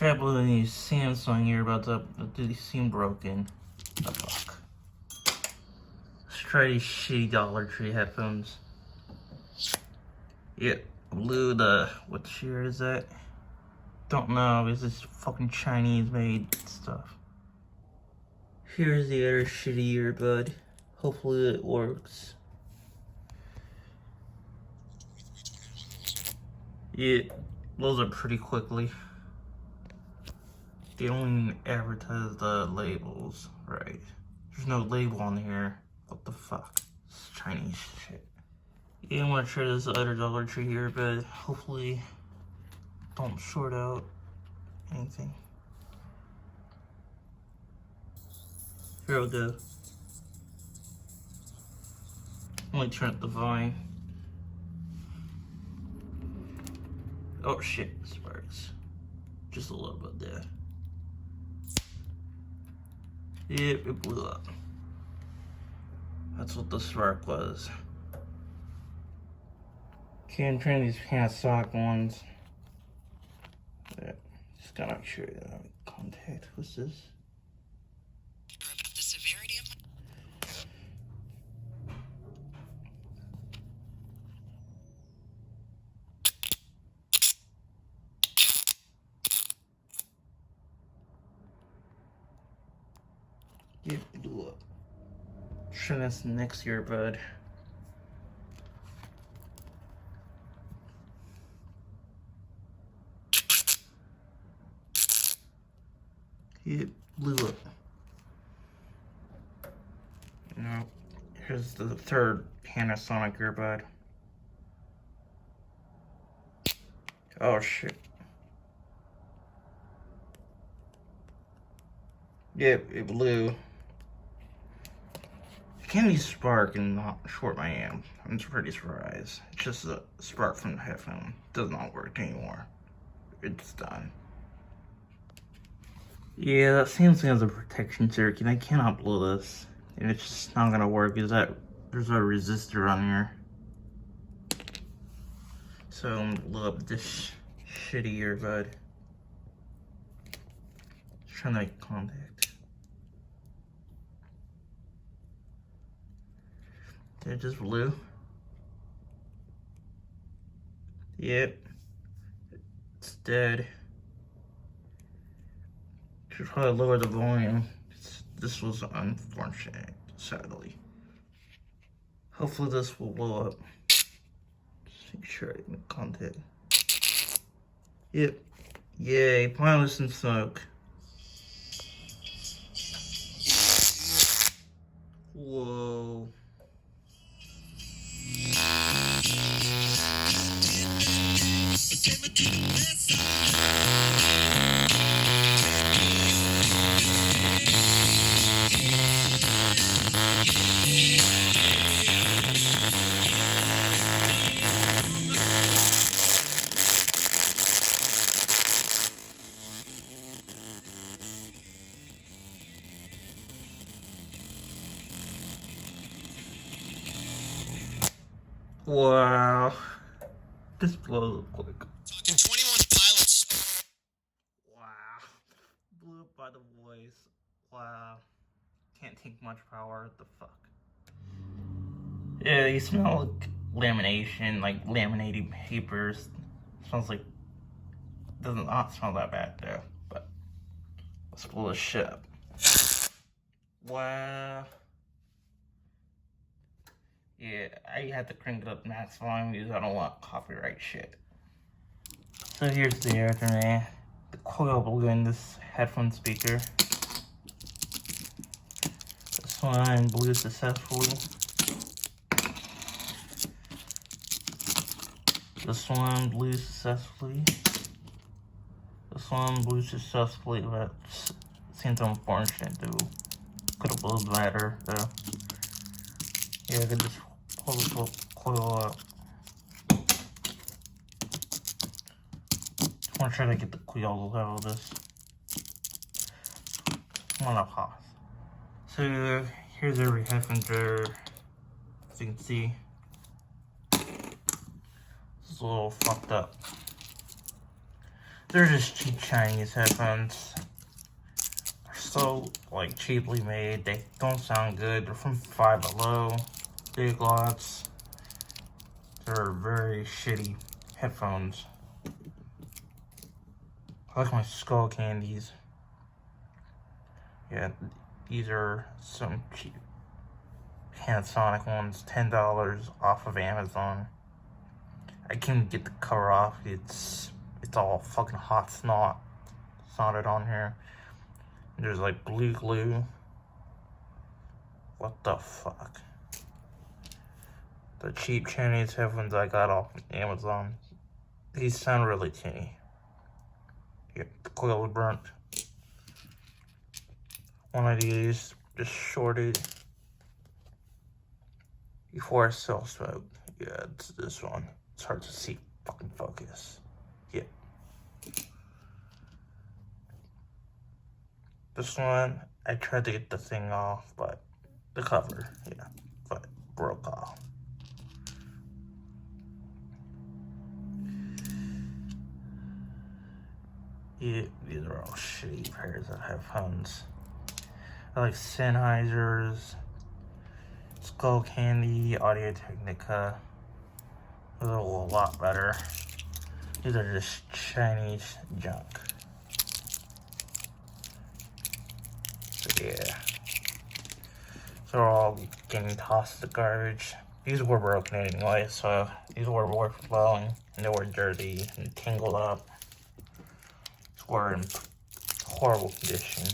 Tried blowing these Samsung earbuds up, but they seem broken. The fuck. Let's try these shitty Dollar Tree headphones. Yep, blew the, what year is that? Don't know, it's this fucking Chinese made stuff. Here's the other shitty earbud. Hopefully it works. Yeah, blows up pretty quickly. They don't even advertise the labels, right? There's no label on here. What the fuck? It's Chinese shit. Yeah, I'm gonna try this other Dollar Tree earbud. Hopefully, don't short out anything. Here we go. Let me turn up the volume. Oh shit, sparks. Just a little bit there. Yep, it blew up. That's what the spark was. Okay, I'm trying these Panasonic ones. Yeah, just gotta make sure that I'm in contact. What's this? About the severity of It blew up. Try this next earbud. It blew up. Now, here's the third Panasonic earbud. Oh shit. Yep, it blew. Can be spark and not short my amp. I'm pretty surprised. It's just a spark from the headphone. Does not work anymore. It's done. Yeah, that Samsung has a protection circuit. I cannot blow this. And it's just not gonna work because there's a resistor on here. So I'm gonna blow up this shitty earbud. Just trying to make contact. It just blew. Yep. It's dead. Should probably lower the volume. This was unfortunate, sadly. Hopefully this will blow up. Just make sure I can contact. Yep. Yay, finally some smoke. Whoa. Wow. This blows up quick. Talking 21 pilots. Wow. Blew up by the voice. Wow. Can't take much power. What the fuck? Yeah, you smell like lamination, like laminating papers. Smells like. Does not smell that bad though, but let's blow this shit up. Wow. Yeah, I had to crank it up max volume because I don't want copyright shit. So here's the Ethernet, the coil blew in this headphone speaker. This one blew successfully. This one blew successfully. This one blew successfully, but it seems unfortunate though. Could have blown better though. Yeah, I could just pull this whole coil up. I want to try to get the coil out of this. I'm gonna pause. So here's every headphone drawer. As you can see, it's a little fucked up. They're just cheap Chinese headphones. They're so, like, cheaply made. They don't sound good. They're from Five Below, Big Lots. They're very shitty headphones. I like my skull candies. Yeah, these are some cheap Panasonic ones, $10 off of Amazon. I can't get the cover off. It's all fucking hot snotted on here. There's like blue glue. What the fuck? The cheap Chinese headphones I got off Amazon. These sound really tinny. Yeah, the coil is burnt. One of these just shorted before I sell smoke. Yeah, it's this one. It's hard to see fucking focus. Yeah. This one, I tried to get the thing off, but the cover, yeah, but broke off. Yeah, these are all shitty pairs of headphones. I like Sennheisers, Skull Candy, Audio Technica. Those are a lot better. These are just Chinese junk. So yeah. They're all getting tossed to garbage. These were broken anyway, so these were overflowing and they were dirty and tangled up. These were in horrible condition.